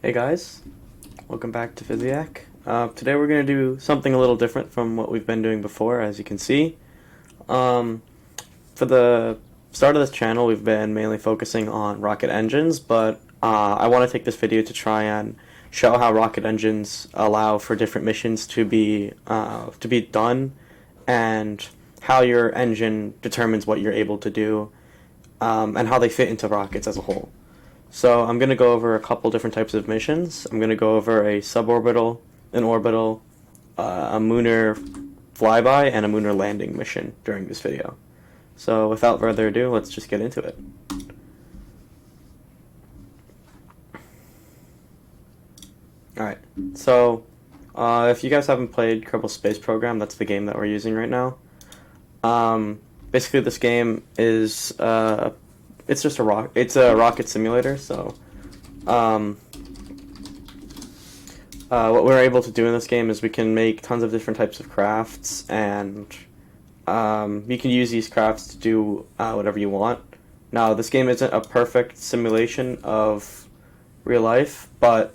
Hey guys, welcome back to Physiac. Today we're going to do something a little different from what we've been doing before, as you can see. Um, for the start of this channel, we've been mainly focusing on rocket engines, but I want to take this video to try and show how rocket engines allow for different missions to be done, and how your engine determines what you're able to do, and how they fit into rockets as a whole. So I'm going to go over a couple different types of missions. I'm going to go over a suborbital, an orbital, a lunar flyby, and a lunar landing mission during this video. So without further ado, let's just get into it. Alright, so if you guys haven't played Kerbal Space Program, that's the game that we're using right now. Basically this game is it's just a rocket simulator. So what we're able to do in this game is we can make tons of different types of crafts, and you can use these crafts to do whatever you want. Now, this game isn't a perfect simulation of real life, but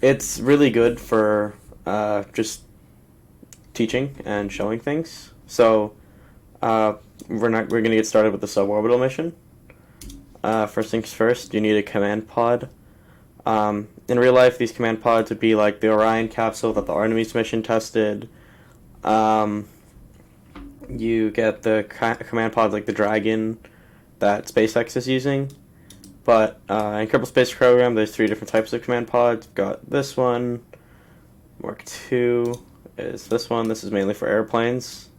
it's really good for just teaching and showing things. So we're gonna get started with the suborbital mission. First things first, you need a command pod. In real life, these command pods would be like the Orion capsule that the Artemis mission tested. You get the command pods like the Dragon that SpaceX is using. But in Kerbal Space Program, there's 3 different types of command pods. We've got this one. Mark II is this one. This is mainly for airplanes.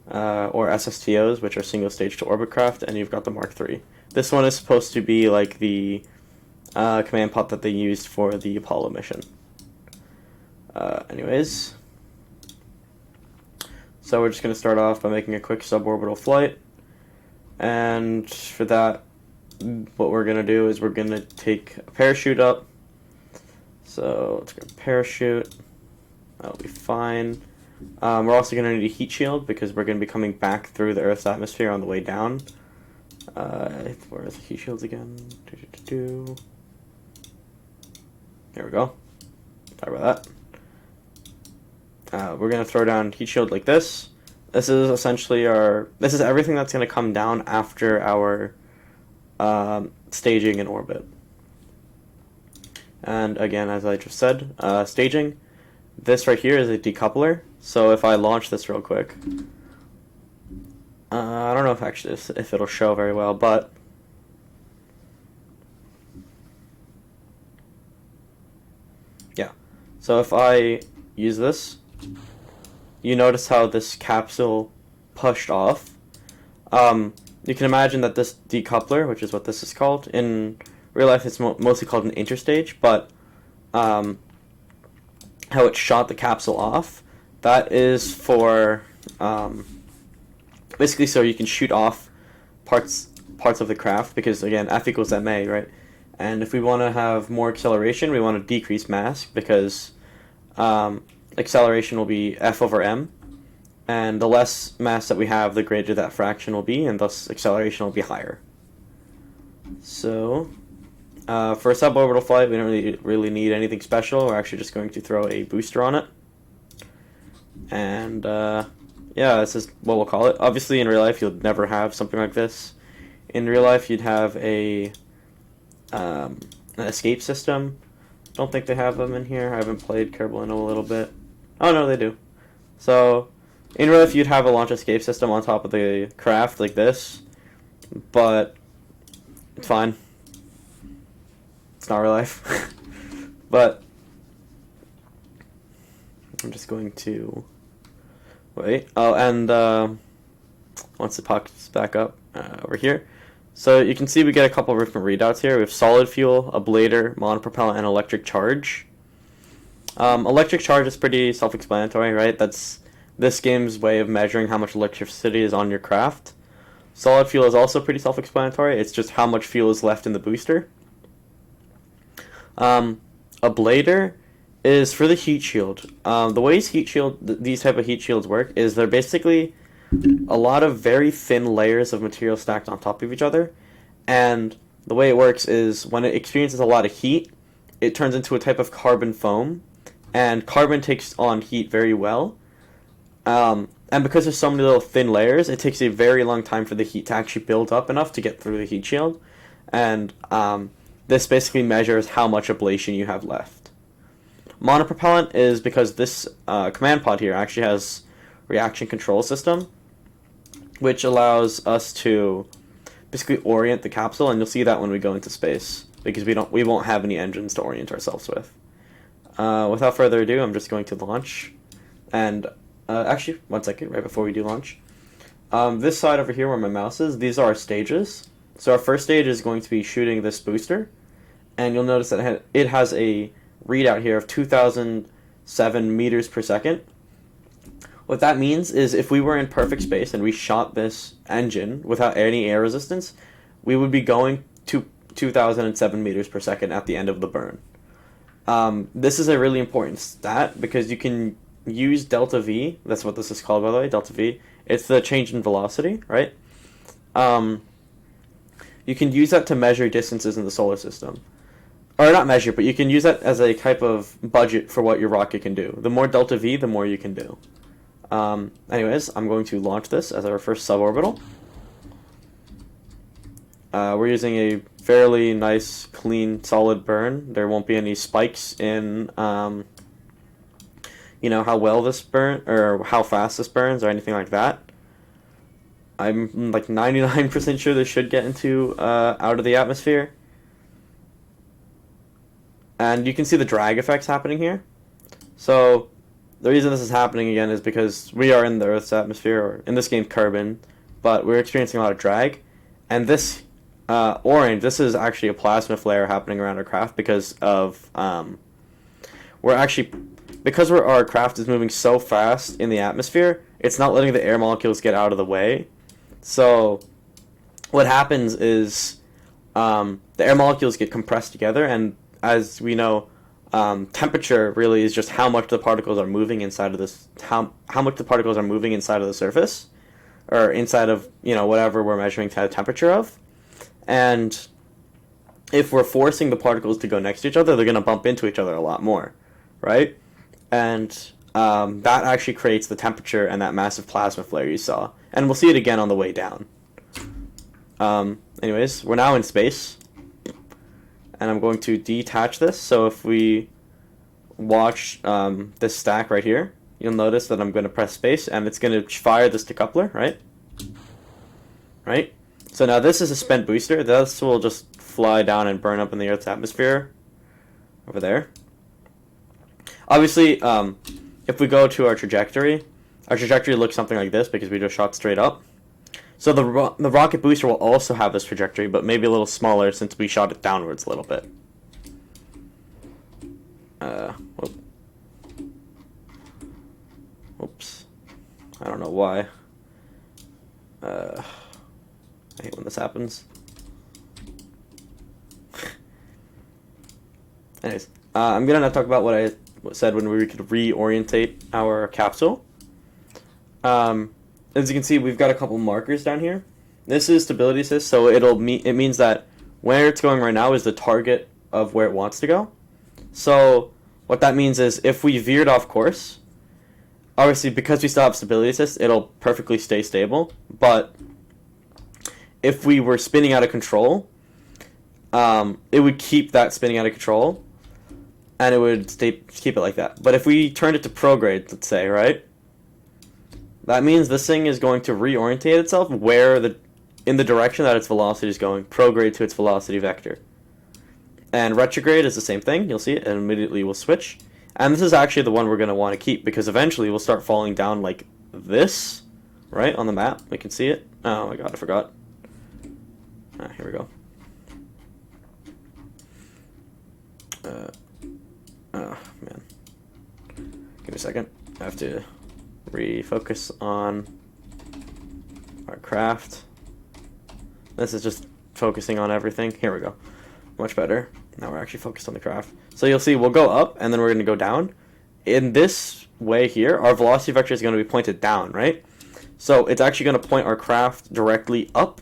Or SSTOs, which are single stage to orbit craft, and you've got the Mark III. This one is supposed to be like the command pod that they used for the Apollo mission. Anyways, so we're just going to start off by making a quick suborbital flight, and for that, what we're going to do is we're going to take a parachute up. So let's go parachute. That'll be fine. We're also going to need a heat shield because we're going to be coming back through the Earth's atmosphere on the way down. Where are the heat shields again? There we go. Sorry about that. We're going to throw down heat shield like this. This is essentially this is everything that's going to come down after our staging in orbit. And again, as I just said, staging. This right here is a decoupler. So if I launch this real quick, I don't know if it'll show very well, but yeah. So if I use this, you notice how this capsule pushed off. You can imagine that this decoupler, which is what this is called, in real life it's mostly called an interstage, but how it shot the capsule off, that is for basically so you can shoot off parts of the craft, because again, F equals ma, right? And if we want to have more acceleration, we want to decrease mass, because acceleration will be F over m, and the less mass that we have, the greater that fraction will be, and thus acceleration will be higher. So for a suborbital flight, we don't really need anything special. We're actually just going to throw a booster on it. And yeah, this is what we'll call it. Obviously, in real life, you'll never have something like this. In real life, you'd have an escape system. Don't think they have them in here. I haven't played Kerbal in a little bit. Oh, no, they do. So in real life, you'd have a launch escape system on top of the craft like this. But it's fine. It's not real life. But I'm just going to wait. Oh, and once it pops back up over here. So you can see we get a couple of different readouts here. We have solid fuel, ablator, monopropellant, and electric charge. Electric charge is pretty self-explanatory, right? That's this game's way of measuring how much electricity is on your craft. Solid fuel is also pretty self-explanatory. It's just how much fuel is left in the booster. Ablator is for the heat shield. The ways these type of heat shields work is they're basically a lot of very thin layers of material stacked on top of each other, And the way it works is when it experiences a lot of heat, it turns into a type of carbon foam, and carbon takes on heat very well. And because there's so many little thin layers, it takes a very long time for the heat to actually build up enough to get through the heat shield. And this basically measures how much ablation you have left. Monopropellant is because this command pod here actually has reaction control system, which allows us to basically orient the capsule, and you'll see that when we go into space, because we won't have any engines to orient ourselves with. Without further ado, I'm just going to launch, and actually, one second, right before we do launch. This side over here where my mouse is, these are our stages. So our first stage is going to be shooting this booster, and you'll notice that it has a readout here of 2,007 meters per second. What that means is if we were in perfect space and we shot this engine without any air resistance, we would be going to 2,007 meters per second at the end of the burn. This is a really important stat because you can use delta V. That's what this is called, by the way, delta V. It's the change in velocity, right? You can use that to measure distances in the solar system. Or not measure, but you can use that as a type of budget for what your rocket can do. The more delta V, the more you can do. Anyways, I'm going to launch this as our first suborbital. We're using a fairly nice, clean, solid burn. There won't be any spikes in, how well this burn or how fast this burns or anything like that. I'm like 99% sure this should get into out of the atmosphere. And you can see the drag effects happening here. So the reason this is happening again is because we are in the Earth's atmosphere, or in this game carbon, but we're experiencing a lot of drag. And this orange, this is actually a plasma flare happening around our craft because of because our craft is moving so fast in the atmosphere, it's not letting the air molecules get out of the way. So what happens is the air molecules get compressed together, and as we know, temperature really is just how much the particles are moving inside of this, how much the particles are moving inside of the surface, or inside of, whatever we're measuring the temperature of. And if we're forcing the particles to go next to each other, they're going to bump into each other a lot more, right? And that actually creates the temperature and that massive plasma flare you saw. And we'll see it again on the way down. Anyways, we're now in space. And I'm going to detach this. So if we watch this stack right here, you'll notice that I'm going to press space, and it's going to fire this decoupler, right? Right? So now this is a spent booster. This will just fly down and burn up in the Earth's atmosphere over there. Obviously, if we go to our trajectory looks something like this because we just shot straight up. So the rocket booster will also have this trajectory, but maybe a little smaller since we shot it downwards a little bit. Oops. I don't know why. I hate when this happens. Anyways, I'm gonna now talk about what I said when we could reorientate our capsule. As you can see, we've got a couple markers down here. This is stability assist, so it means that where it's going right now is the target of where it wants to go. So what that means is if we veered off course, obviously because we still have stability assist, it'll perfectly stay stable. But if we were spinning out of control, it would keep that spinning out of control, and it would keep it like that. But if we turned it to prograde, let's say, right? That means this thing is going to reorientate itself in the direction that its velocity is going, prograde to its velocity vector. And retrograde is the same thing. You'll see it, and immediately will switch. And this is actually the one we're going to want to keep because eventually we'll start falling down like this, right, on the map. We can see it. Oh my god, I forgot. Here we go. Oh, man. Give me a second. I have to refocus on our craft. This is just focusing on everything. Here we go. Much better. Now we're actually focused on the craft. So you'll see we'll go up and then we're going to go down. In this way here, our velocity vector is going to be pointed down, right? So it's actually going to point our craft directly up.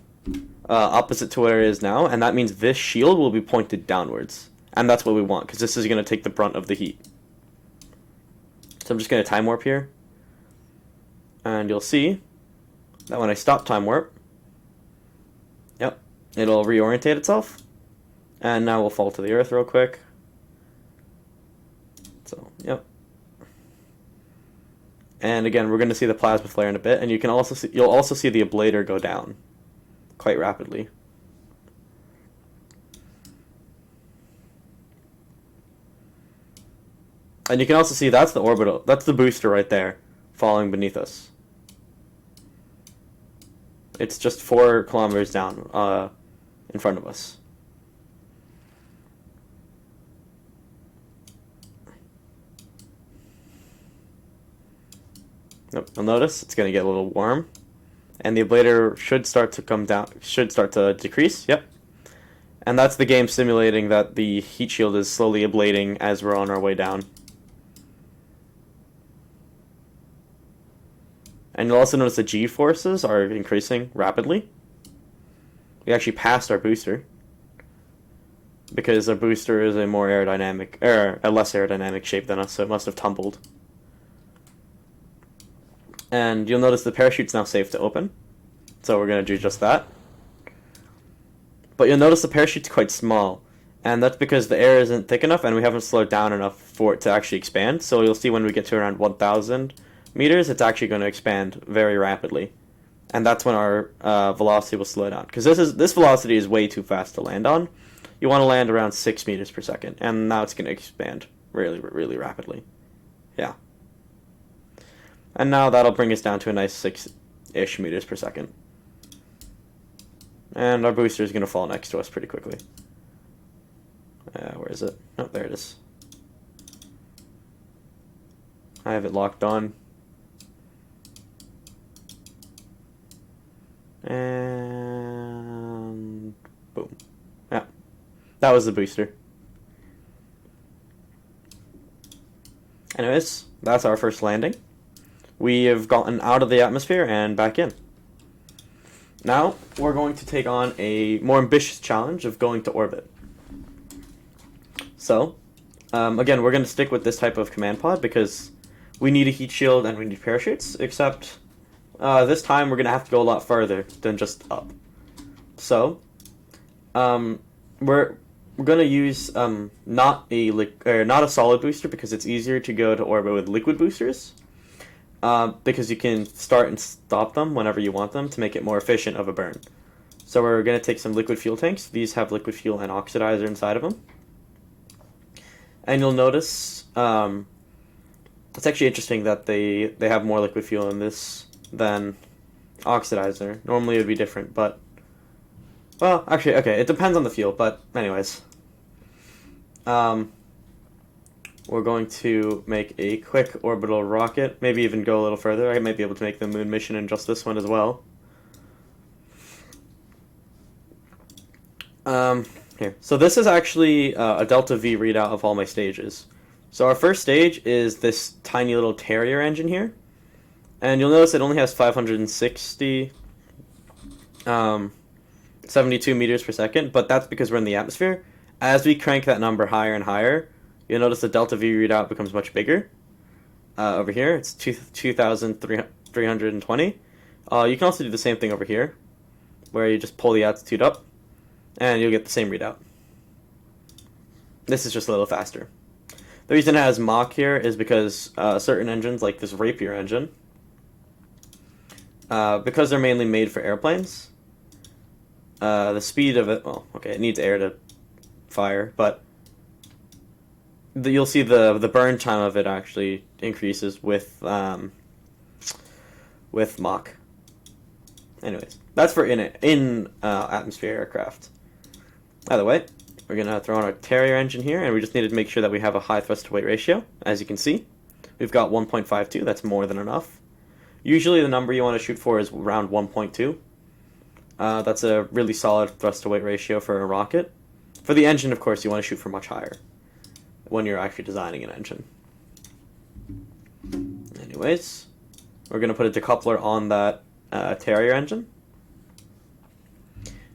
opposite to where it is now, and that means this shield will be pointed downwards. And that's what we want, because this is going to take the brunt of the heat. So I'm just going to time warp here. And you'll see that when I stop time warp, yep, it'll reorientate itself. And now we'll fall to the earth real quick. So, yep. And again, we're going to see the plasma flare in a bit, and you'll also see the ablator go down quite rapidly. And you can also see that's the orbital, that's the booster right there, falling beneath us. It's just 4 kilometers down in front of us. Nope, you'll notice it's going to get a little warm. And the ablator should start to come down, should start to decrease, yep. And that's the game simulating that the heat shield is slowly ablating as we're on our way down. And you'll also notice the G-forces are increasing rapidly. We actually passed our booster, because our booster is a more aerodynamic, or a less aerodynamic shape than us, so it must have tumbled. And you'll notice the parachute's now safe to open, so we're going to do just that. But you'll notice the parachute's quite small, and that's because the air isn't thick enough and we haven't slowed down enough for it to actually expand. So you'll see when we get to around 1,000 meters, it's actually going to expand very rapidly. And that's when our velocity will slow down, because this velocity is way too fast to land on. You want to land around 6 meters per second, and now it's going to expand really, really rapidly. Yeah. And now that'll bring us down to a nice 6-ish meters per second. And our booster is going to fall next to us pretty quickly. Where is it? Oh, there it is. I have it locked on. And boom. Yeah, that was the booster. Anyways, that's our first landing. We have gotten out of the atmosphere and back in. Now, we're going to take on a more ambitious challenge of going to orbit. So, again, we're going to stick with this type of command pod because we need a heat shield and we need parachutes, except this time we're going to have to go a lot farther than just up. So, we're going to use not a solid booster, because it's easier to go to orbit with liquid boosters. Because you can start and stop them whenever you want them to make it more efficient of a burn. So we're going to take some liquid fuel tanks. These have liquid fuel and oxidizer inside of them. And you'll notice it's actually interesting that they have more liquid fuel in this than oxidizer. Normally it would be different, but... Well, actually, okay, it depends on the fuel, but anyways. We're going to make a quick orbital rocket, maybe even go a little further. I might be able to make the moon mission in just this one as well. Here. So this is actually a delta V readout of all my stages. So our first stage is this tiny little Terrier engine here. And you'll notice it only has 560, 72 meters per second, but that's because we're in the atmosphere. As we crank that number higher and higher, you'll notice the delta V readout becomes much bigger. Over here, it's 2,320. You can also do the same thing over here, where you just pull the altitude up, and you'll get the same readout. This is just a little faster. The reason it has Mach here is because certain engines, like this Rapier engine, because they're mainly made for airplanes, the speed of it, well, okay, it needs air to fire, but you'll see the burn time of it actually increases with Mach. Anyways, that's for in atmosphere aircraft. Either way, we're gonna throw on our Terrier engine here, and we just need to make sure that we have a high thrust to weight ratio. As you can see, we've got 1.52. That's more than enough. Usually, the number you want to shoot for is around 1.2. That's a really solid thrust to weight ratio for a rocket. For the engine, of course, you want to shoot for much higher when you're actually designing an engine. Anyways, we're going to put a decoupler on that Terrier engine.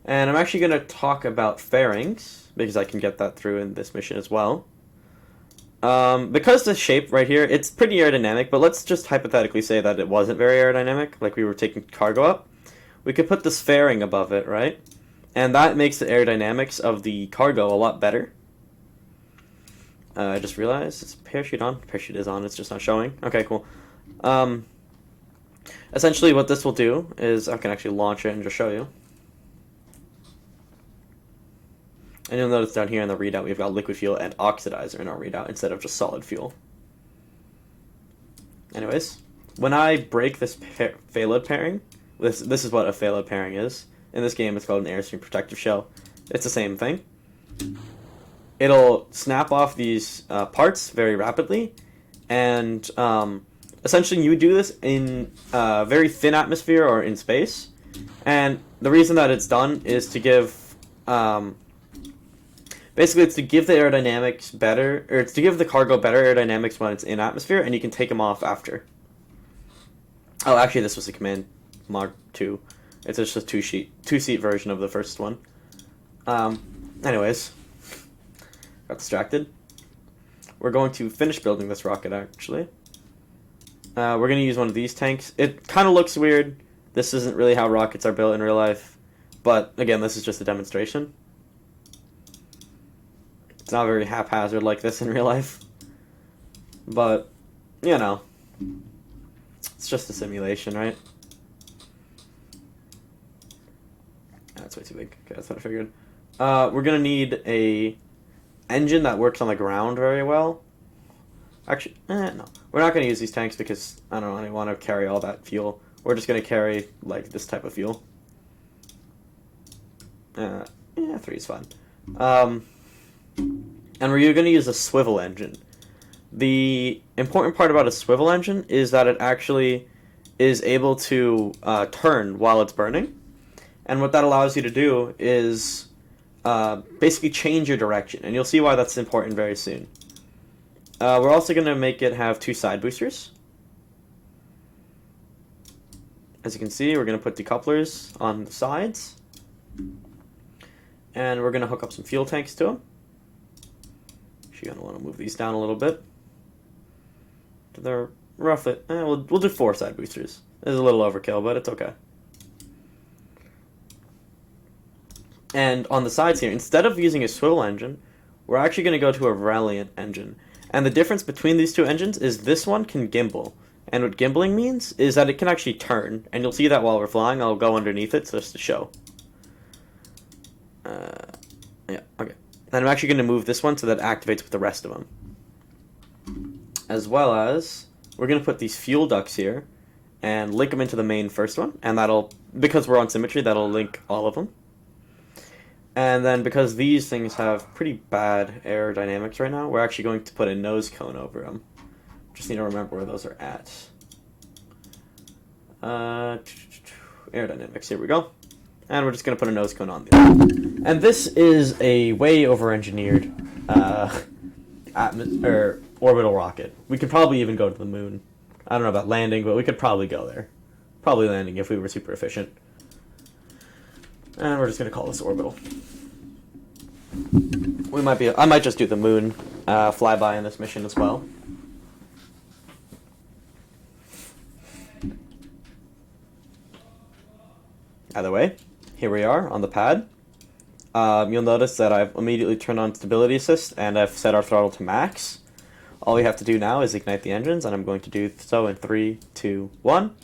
And I'm actually going to talk about fairings, because I can get that through in this mission as well. Because the shape right here, it's pretty aerodynamic, but let's just hypothetically say that it wasn't very aerodynamic, like we were taking cargo up. We could put this fairing above it, right? And that makes the aerodynamics of the cargo a lot better. I just realized, is parachute on? Parachute is on, it's just not showing. Okay, cool. Essentially what this will do is, I can actually launch it and just show you. And you'll notice down here in the readout we've got liquid fuel and oxidizer in our readout instead of just solid fuel. Anyways, when I break this payload pairing, this is what a payload pairing is. In this game it's called an airstream protective shell. It's the same thing. It'll snap off these parts very rapidly, and essentially you would do this in very thin atmosphere or in space. And the reason that it's done is to give... basically, it's to give the aerodynamics better, or it's to give the cargo better aerodynamics when it's in atmosphere, and you can take them off after. Oh, actually, this was the command mod 2. It's just a two-seat version of the first one. Anyways, got distracted. We're going to finish building this rocket, actually. We're going to use one of these tanks. It kind of looks weird. This isn't really how rockets are built in real life. But, again, this is just a demonstration. It's not very haphazard like this in real life. But, you know, it's just a simulation, right? That's way too big. Okay, that's what I figured. We're going to need a engine that works on the ground very well. Actually, no. We're not going to use these tanks because I don't really want to carry all that fuel. We're just going to carry, like, this type of fuel. Yeah, 3 is fine. And we're going to use a swivel engine. The important part about a swivel engine is that it actually is able to turn while it's burning. And what that allows you to do is basically change your direction. And you'll see why that's important very soon. We're also going to make it have 2 side boosters. As you can see, we're going to put decouplers on the sides. And we're going to hook up some fuel tanks to them. You're going to want to move these down a little bit. They're roughly... we'll do 4 side boosters. This is a little overkill, but it's okay. And on the sides here, instead of using a swivel engine, we're actually going to go to a Reliant engine. And the difference between these 2 engines is this one can gimbal. And what gimbaling means is that it can actually turn. And you'll see that while we're flying. I'll go underneath it just to show. Yeah, okay. And I'm actually going to move this one so that it activates with the rest of them. As well as, we're going to put these fuel ducts here and link them into the main first one. And that'll, because we're on symmetry, that'll link all of them. And then because these things have pretty bad aerodynamics right now, we're actually going to put a nose cone over them. Just need to remember where those are at. Aerodynamics, here we go. And we're just going to put a nose cone on there. And this is a way over-engineered orbital rocket. We could probably even go to the moon. I don't know about landing, but we could probably go there. Probably landing if we were super efficient. And we're just going to call this orbital. I might just do the moon flyby in this mission as well. Either way, here we are on the pad. You'll notice that I've immediately turned on stability assist and I've set our throttle to max. All we have to do now is ignite the engines, and I'm going to do so in 3, 2, 1.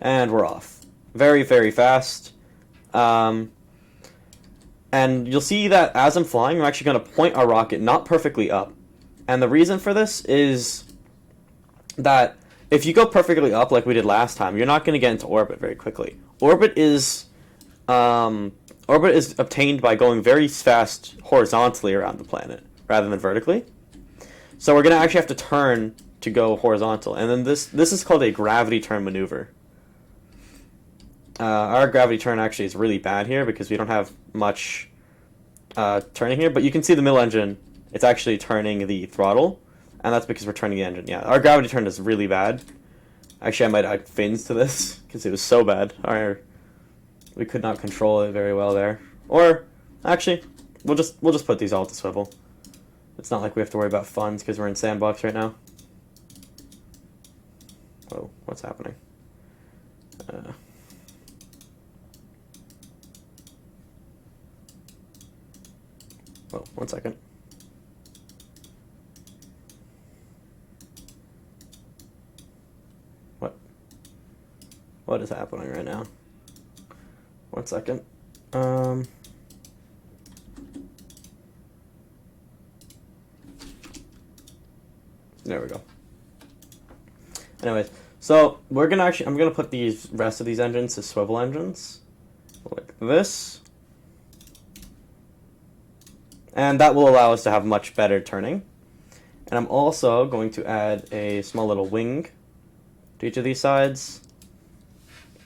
And we're off. Very, very fast. And you'll see that as I'm flying, I'm actually going to point our rocket not perfectly up. And the reason for this is that if you go perfectly up like we did last time, you're not going to get into orbit very quickly. Orbit is obtained by going very fast horizontally around the planet rather than vertically. So we're going to actually have to turn to go horizontal. And then this is called a gravity turn maneuver. Our gravity turn actually is really bad here because we don't have much turning here. But you can see the middle engine, it's actually turning the throttle. And that's because we're turning the engine. Yeah, our gravity turn is really bad. Actually, I might add fins to this because it was so bad. We could not control it very well there. Or, actually, we'll just put these all to swivel. It's not like we have to worry about funds because we're in sandbox right now. Whoa, what's happening? Whoa, 1 second. What is happening right now? 1 second. There we go. Anyways, so I'm gonna put these rest of these engines as swivel engines, like this, and that will allow us to have much better turning. And I'm also going to add a small little wing to each of these sides,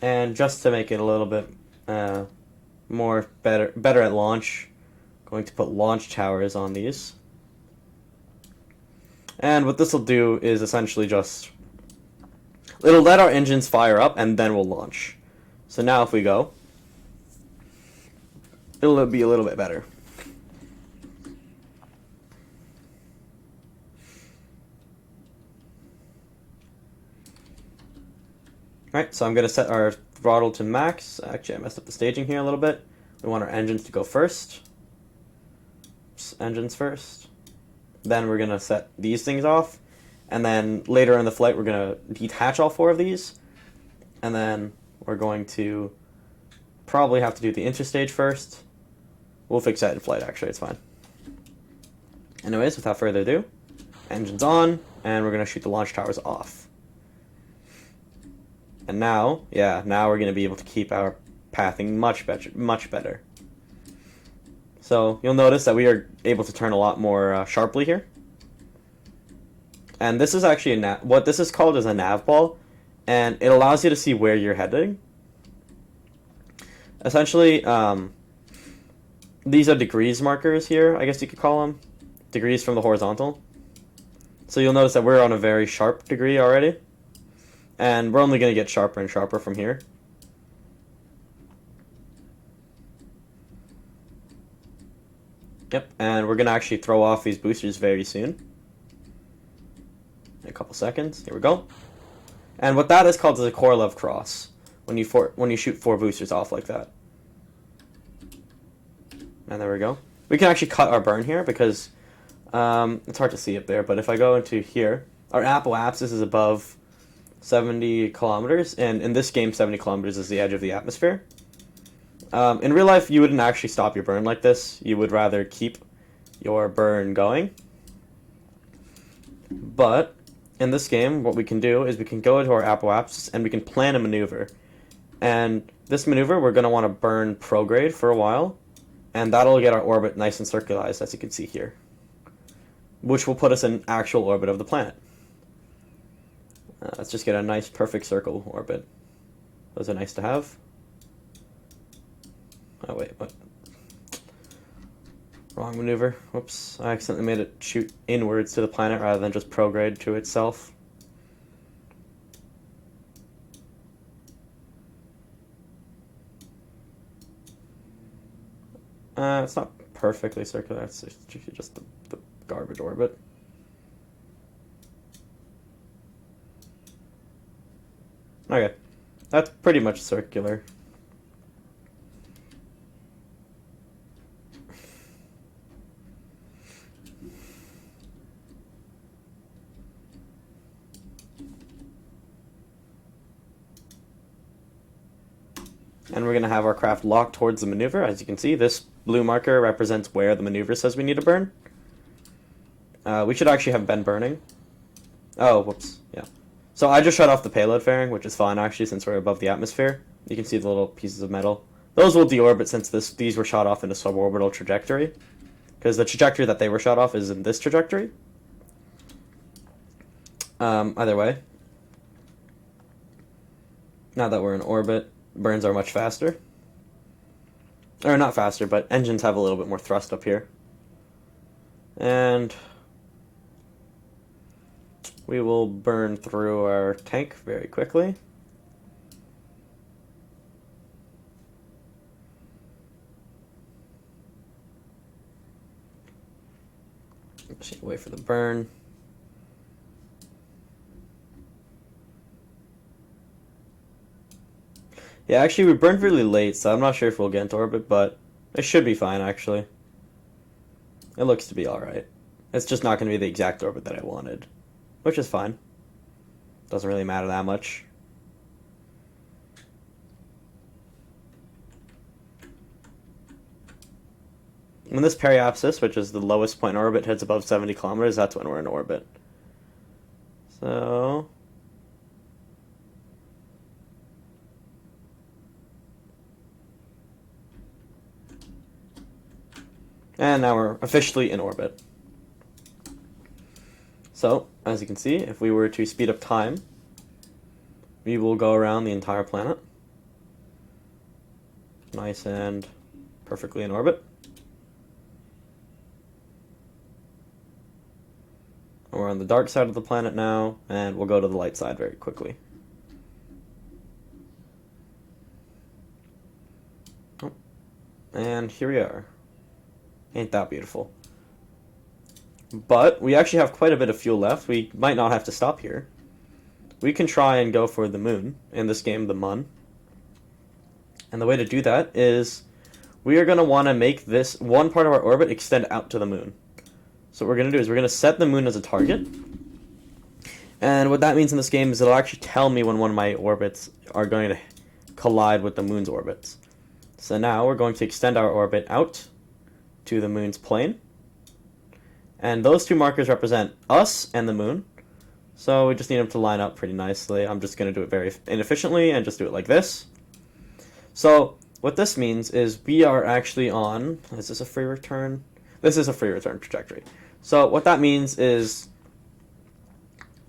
and just to make it a little bit better at launch, I'm going to put launch towers on these. And what this will do is essentially just, it'll let our engines fire up and then we'll launch. So now if we go, it'll be a little bit better. Alright, so I'm going to set our throttle to max. Actually, I messed up the staging here a little bit. We want our engines to go first. Engines first. Then we're going to set these things off. And then later in the flight, we're going to detach all 4 of these. And then we're going to probably have to do the interstage first. We'll fix that in flight, actually. It's fine. Anyways, without further ado, engines on. And we're going to shoot the launch towers off. And now we're going to be able to keep our pathing much better. So you'll notice that we are able to turn a lot more sharply here. And this is actually what this is called is a nav ball, and it allows you to see where you're heading. Essentially, these are degrees markers here, I guess you could call them. Degrees from the horizontal. So you'll notice that we're on a very sharp degree already. And we're only going to get sharper and sharper from here. Yep, and we're going to actually throw off these boosters very soon. In a couple seconds. Here we go. And what that is called is a Korolev cross. When you shoot 4 boosters off like that. And there we go. We can actually cut our burn here because it's hard to see up there. But if I go into here, our apoapsis is above 70 kilometers, and in this game 70 kilometers is the edge of the atmosphere. In real life you wouldn't actually stop your burn like this. You would rather keep your burn going. But in this game what we can do is we can go into our apoapsis and we can plan a maneuver. And this maneuver we're going to want to burn prograde for a while, and that'll get our orbit nice and circularized, as you can see here, which will put us in actual orbit of the planet. Let's just get a nice perfect circle orbit. Those are nice to have. Oh wait, what? Wrong maneuver. Whoops, I accidentally made it shoot inwards to the planet rather than just prograde to itself. It's not perfectly circular, it's just the garbage orbit. Okay, that's pretty much circular. And we're going to have our craft locked towards the maneuver. As you can see, this blue marker represents where the maneuver says we need to burn. We should actually have been burning. Oh, whoops, yeah. So I just shut off the payload fairing, which is fine actually since we're above the atmosphere. You can see the little pieces of metal. Those will deorbit since these were shot off in a suborbital trajectory. Because the trajectory that they were shot off is in this trajectory. Either way. Now that we're in orbit, burns are much faster. Or not faster, but engines have a little bit more thrust up here. And we will burn through our tank very quickly. Just wait for the burn. Yeah, actually, we burned really late, so I'm not sure if we'll get into orbit, but it should be fine, actually. It looks to be alright. It's just not going to be the exact orbit that I wanted, which is fine. Doesn't really matter that much. When this periapsis, which is the lowest point in orbit, hits above 70 kilometers, that's when we're in orbit. So... and now we're officially in orbit. So, as you can see, if we were to speed up time, we will go around the entire planet. Nice and perfectly in orbit. We're on the dark side of the planet now, and we'll go to the light side very quickly. Oh. And here we are. Ain't that beautiful. But we actually have quite a bit of fuel left. We might not have to stop here. We can try and go for the moon. In this game, the Mun. And the way to do that is we are going to want to make this one part of our orbit extend out to the moon. So what we're going to do is we're going to set the moon as a target. And what that means in this game is it'll actually tell me when one of my orbits are going to collide with the moon's orbits. So now we're going to extend our orbit out to the moon's plane. And those two markers represent us and the moon. So we just need them to line up pretty nicely. I'm just going to do it very inefficiently and just do it like this. So what this means is we are actually on... is this a free return? This is a free return trajectory. So what that means is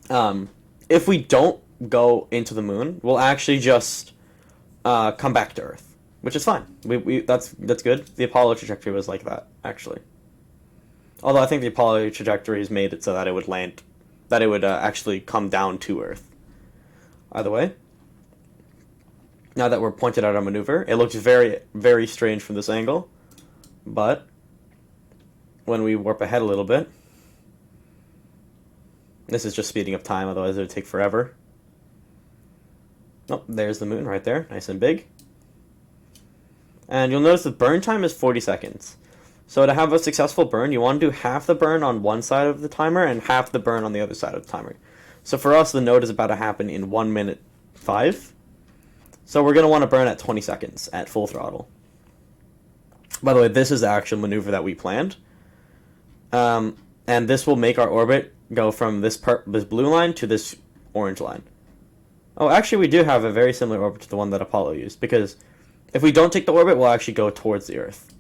if we don't go into the moon, we'll actually just come back to Earth, which is fine. That's good. The Apollo trajectory was like that, actually. Although I think the Apollo trajectory has made it so that it would land, that it would actually come down to Earth. Either way, now that we're pointed at our maneuver, it looks very, very strange from this angle, but when we warp ahead a little bit, this is just speeding up time, otherwise it would take forever. Oh, there's the moon right there, nice and big. And you'll notice the burn time is 40 seconds. So to have a successful burn, you want to do half the burn on one side of the timer and half the burn on the other side of the timer. So for us, the node is about to happen in 1 minute 5. So we're going to want to burn at 20 seconds at full throttle. By the way, this is the actual maneuver that we planned. And this will make our orbit go from this blue line to this orange line. Oh, actually, we do have a very similar orbit to the one that Apollo used, because if we don't take the orbit, we'll actually go towards the Earth.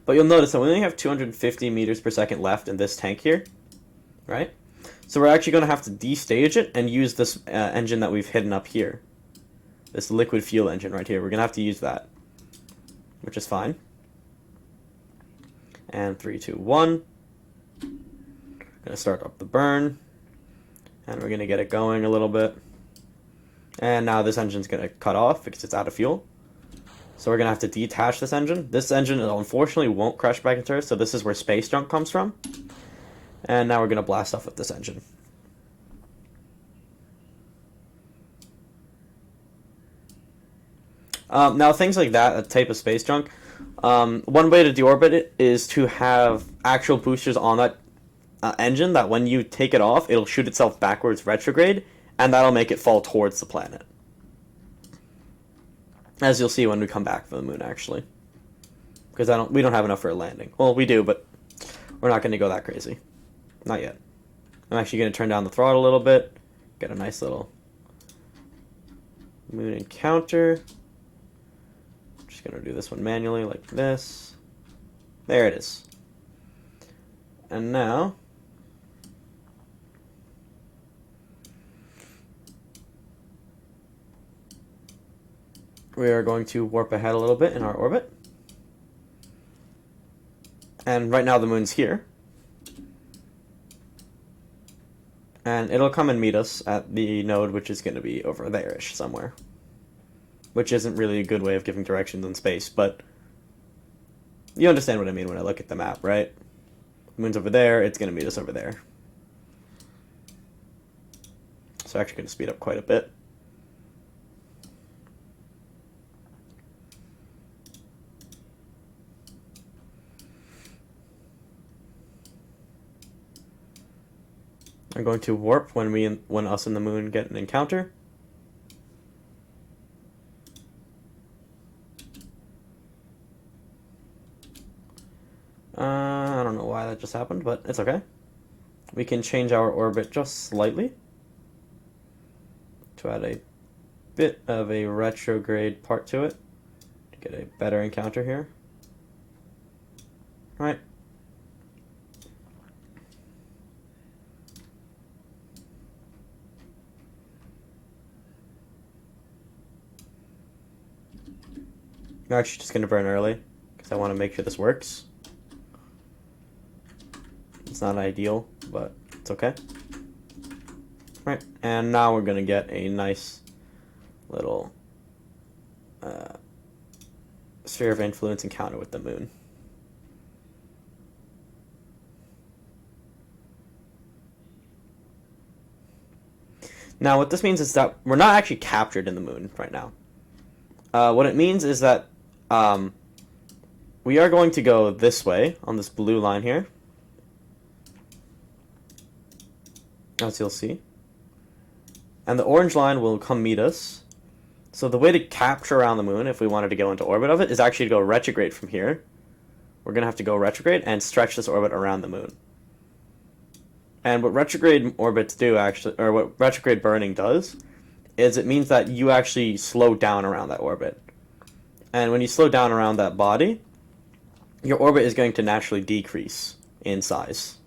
But you'll notice that we only have 250 meters per second left in this tank here, right? So we're actually going to have to destage it and use this engine that we've hidden up here. This liquid fuel engine right here. We're going to have to use that, which is fine. And 3, 2, 1. Going to start up the burn. And we're going to get it going a little bit. And now this engine's going to cut off because it's out of fuel. So we're going to have to detach this engine. This engine unfortunately won't crash back into Earth, so this is where space junk comes from. And now we're going to blast off with this engine. Now things like that type of space junk, one way to deorbit it is to have actual boosters on that engine that when you take it off, it'll shoot itself backwards retrograde, and that'll make it fall towards the planet. As you'll see when we come back from the moon, actually. Because we don't have enough for a landing. Well, we do, but we're not going to go that crazy. Not yet. I'm actually going to turn down the throttle a little bit. Get a nice little moon encounter. I'm just going to do this one manually like this. There it is. And now we are going to warp ahead a little bit in our orbit. And right now the moon's here. And it'll come and meet us at the node, which is going to be over there-ish somewhere. which isn't really a good way of giving directions in space, but you understand what I mean when I look at the map, right? The moon's over there, it's going to meet us over there. So I'm actually going to speed up quite a bit. I'm going to warp when us and the moon get an encounter. I don't know why that just happened, but it's okay. We can change our orbit just slightly to add a bit of a retrograde part to it to get a better encounter here. All right. I'm actually just going to burn early because I want to make sure this works. It's not ideal, but it's okay. Right, and now we're going to get a nice little sphere of influence encounter with the moon. Now, what this means is that we're not actually captured in the moon right now. What it means is that we are going to go this way on this blue line here, as you'll see. And the orange line will come meet us. So the way to capture around the moon, if we wanted to go into orbit of it, is actually to go retrograde from here. We're going to have to go retrograde and stretch this orbit around the moon. And what retrograde orbits do actually, or what retrograde burning does, is it means that you actually slow down around that orbit. And when you slow down around that body, your orbit is going to naturally decrease in size.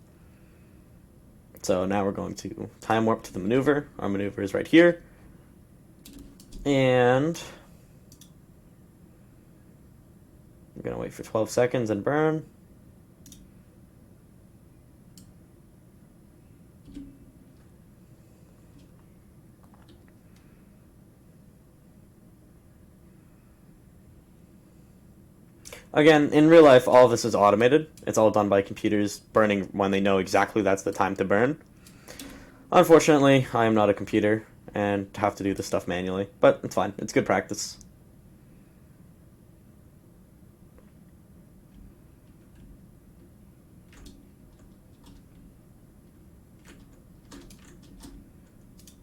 So now we're going to time warp to the maneuver. Our maneuver is right here. And I'm going to wait for 12 seconds and burn. Again, in real life, all of this is automated. It's all done by computers burning when they know exactly that's the time to burn. Unfortunately, I am not a computer and have to do this stuff manually, but it's fine. It's good practice.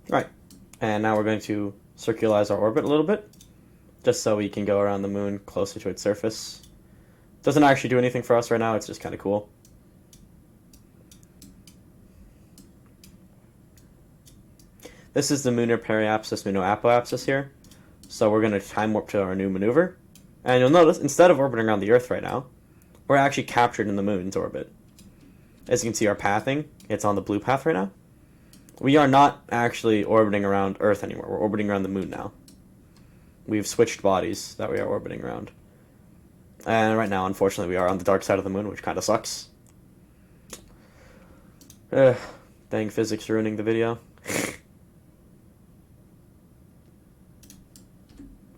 Right, and now we're going to circularize our orbit a little bit, just so we can go around the moon closer to its surface. Doesn't actually do anything for us right now, it's just kind of cool. This is the lunar periapsis, apoapsis here. So we're going to time warp to our new maneuver. And you'll notice, instead of orbiting around the Earth right now, we're actually captured in the moon's orbit. As you can see, our pathing, it's on the blue path right now. We are not actually orbiting around Earth anymore. We're orbiting around the moon now. We've switched bodies that we are orbiting around. And right now, unfortunately, we are on the dark side of the moon, which kind of sucks. Dang physics ruining the video.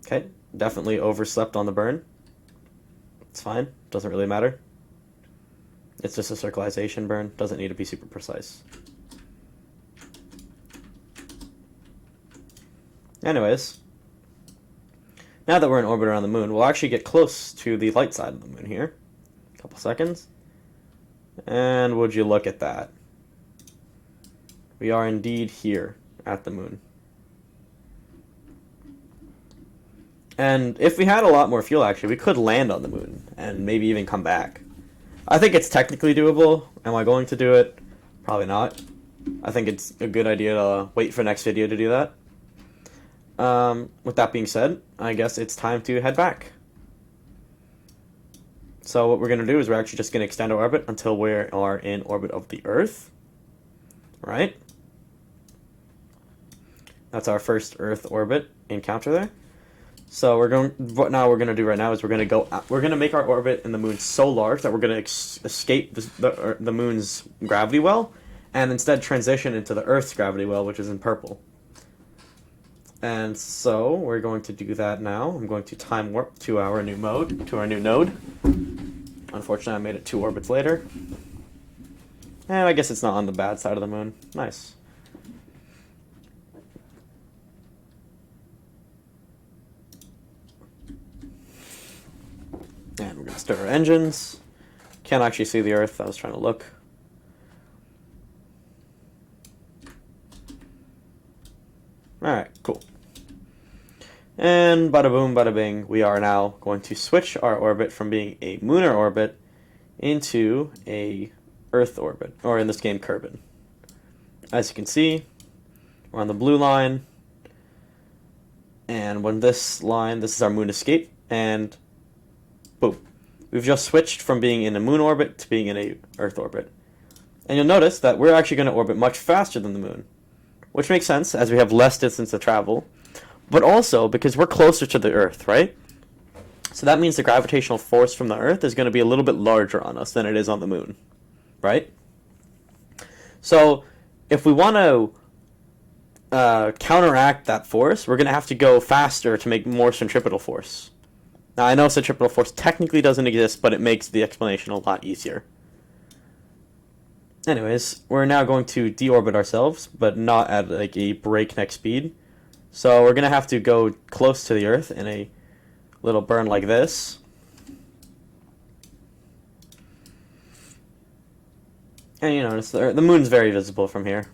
Okay, definitely overslept on the burn. It's fine, doesn't really matter. It's just a circularization burn, doesn't need to be super precise. Anyways, now that we're in orbit around the moon, we'll actually get close to the light side of the moon here. A couple seconds. And would you look at that? We are indeed here at the moon. And if we had a lot more fuel, actually, we could land on the moon and maybe even come back. I think it's technically doable. Am I going to do it? Probably not. I think it's a good idea to wait for next video to do that. With that being said, I guess it's time to head back. So what we're going to do is we're actually just going to extend our orbit until we are in orbit of the Earth. Right? That's our first Earth orbit encounter there. So what now we're going to do right now is we're going to make our orbit in the moon so large that we're going to escape the moon's gravity well and instead transition into the Earth's gravity well, which is in purple. And so we're going to do that now. I'm going to time warp to our new node. Unfortunately, I made it 2 orbits later. And I guess it's not on the bad side of the moon. Nice. And we're going to start our engines. Can't actually see the Earth. I was trying to look. Alright, cool. And bada boom, bada bing, we are now going to switch our orbit from being a lunar orbit into a Earth orbit, or in this game, Kerbin. As you can see, we're on the blue line, and when this is our moon escape, and boom. We've just switched from being in a moon orbit to being in a Earth orbit. And you'll notice that we're actually going to orbit much faster than the moon, which makes sense as we have less distance to travel, but also because we're closer to the Earth, right? So that means the gravitational force from the Earth is going to be a little bit larger on us than it is on the moon, right? So if we want to counteract that force, we're going to have to go faster to make more centripetal force. Now, I know centripetal force technically doesn't exist, but it makes the explanation a lot easier. Anyways, we're now going to deorbit ourselves, but not at like a breakneck speed. So we're going to have to go close to the Earth in a little burn like this. And you notice the moon's very visible from here.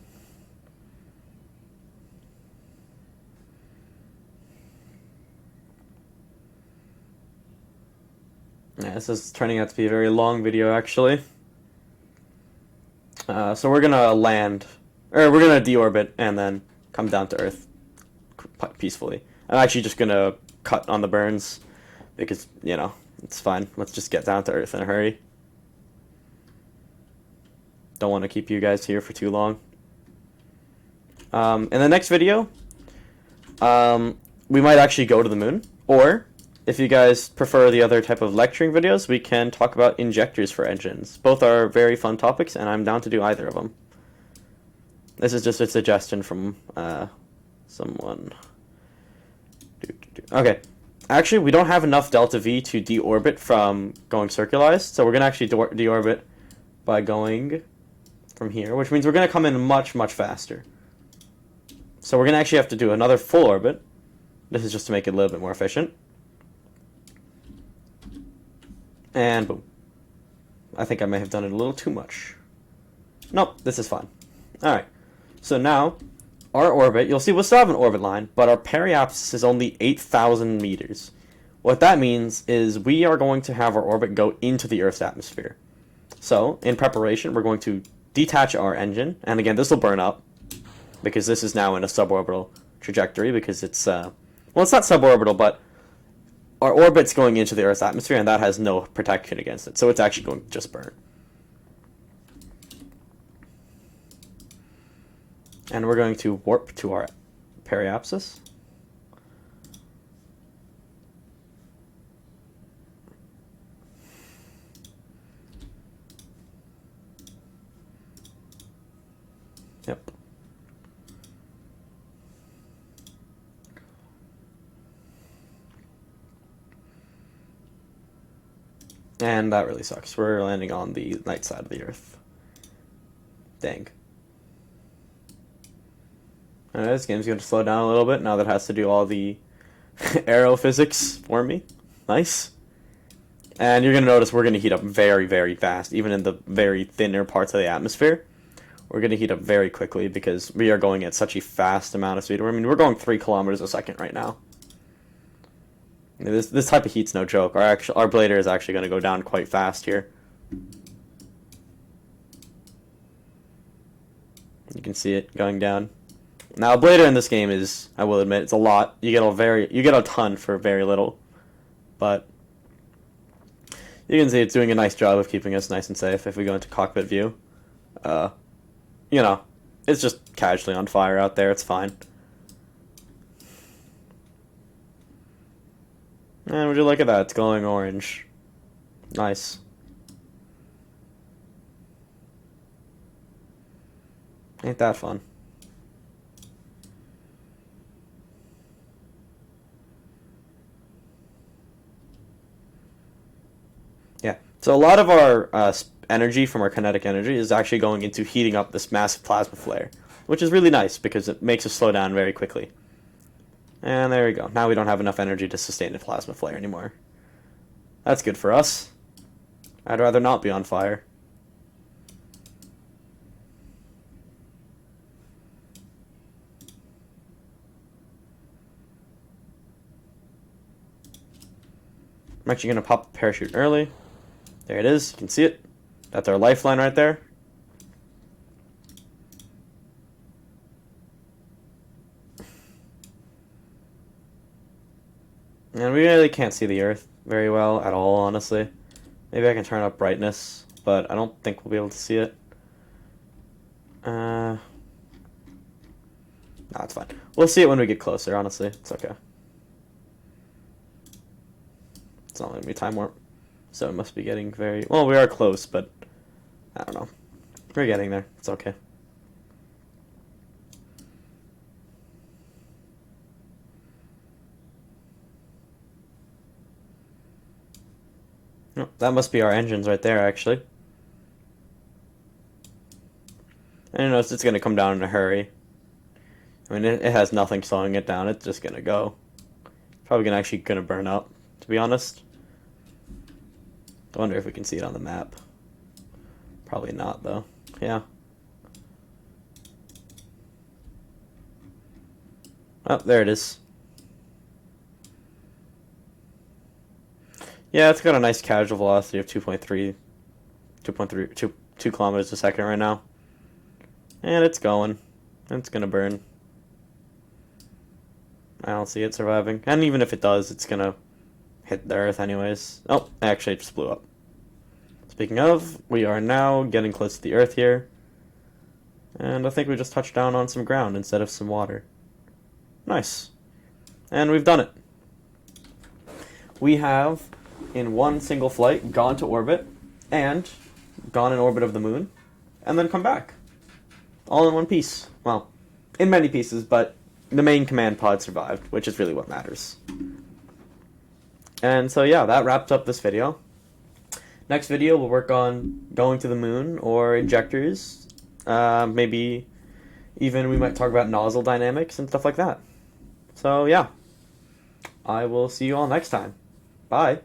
Yeah, this is turning out to be a very long video, actually. So we're gonna land, or we're gonna deorbit and then come down to Earth peacefully. I'm actually just gonna cut on the burns because, you know, it's fine. Let's just get down to Earth in a hurry. Don't want to keep you guys here for too long. In the next video, we might actually go to the moon, or if you guys prefer the other type of lecturing videos, we can talk about injectors for engines. Both are very fun topics, and I'm down to do either of them. This is just a suggestion from someone. Okay. Actually, we don't have enough delta V to deorbit from going circularized, so we're going to actually deorbit by going from here, which means we're going to come in much, much faster. So we're going to actually have to do another full orbit. This is just to make it a little bit more efficient. And boom. I think I may have done it a little too much. Nope, this is fine. Alright, so now, our orbit, you'll see we'll still have an orbit line, but our periapsis is only 8,000 meters. What that means is we are going to have our orbit go into the Earth's atmosphere. So, in preparation, we're going to detach our engine, and again, this will burn up, because this is now in a suborbital trajectory, because it's, well, it's not suborbital, but our orbit's going into the Earth's atmosphere, and that has no protection against it, so it's actually going to just burn. And we're going to warp to our periapsis. Yep. And that really sucks. We're landing on the night side of the Earth. Dang. This game's going to slow down a little bit now that it has to do all the aerophysics for me. Nice. And you're going to notice we're going to heat up very, very fast, even in the very thinner parts of the atmosphere. We're going to heat up very quickly because we are going at such a fast amount of speed. I mean, we're going 3 kilometers a second right now. This type of heat's no joke. Our blader is actually going to go down quite fast here. You can see it going down. Now, a blader in this game is, I will admit, it's a lot. You get a ton for very little, but you can see it's doing a nice job of keeping us nice and safe. If we go into cockpit view, you know, it's just casually on fire out there. It's fine. And would you look at that? It's glowing orange. Nice. Ain't that fun? So a lot of our energy from our kinetic energy is actually going into heating up this massive plasma flare, which is really nice because it makes us slow down very quickly. And there we go. Now we don't have enough energy to sustain a plasma flare anymore. That's good for us. I'd rather not be on fire. I'm actually going to pop the parachute early. There it is. You can see it. That's our lifeline right there. And we really can't see the Earth very well at all, honestly. Maybe I can turn up brightness, but I don't think we'll be able to see it. No, it's fine. We'll see it when we get closer, honestly. It's okay. It's not letting me time warp. So it must be getting very... Well, we are close, but... I don't know. We're getting there. It's okay. Oh, that must be our engines right there, actually. And you notice it's going to come down in a hurry. I mean, it has nothing slowing it down. It's just going to go. Probably actually going to burn up, to be honest. I wonder if we can see it on the map. Probably not, though. Yeah. Oh, there it is. Yeah, it's got a nice casual velocity of 2 kilometers a second right now. And it's going. It's gonna burn. I don't see it surviving. And even if it does, it's gonna hit the Earth anyways. Oh, actually it just blew up. Speaking of, we are now getting close to the Earth here. And I think we just touched down on some ground instead of some water. Nice. And we've done it. We have, in one single flight, gone to orbit, and gone in orbit of the moon, and then come back. All in one piece. Well, in many pieces, but the main command pod survived, which is really what matters. And so yeah, that wraps up this video. Next video, we'll work on going to the moon, or injectors. Maybe even we might talk about nozzle dynamics and stuff like that. So yeah, I will see you all next time. Bye.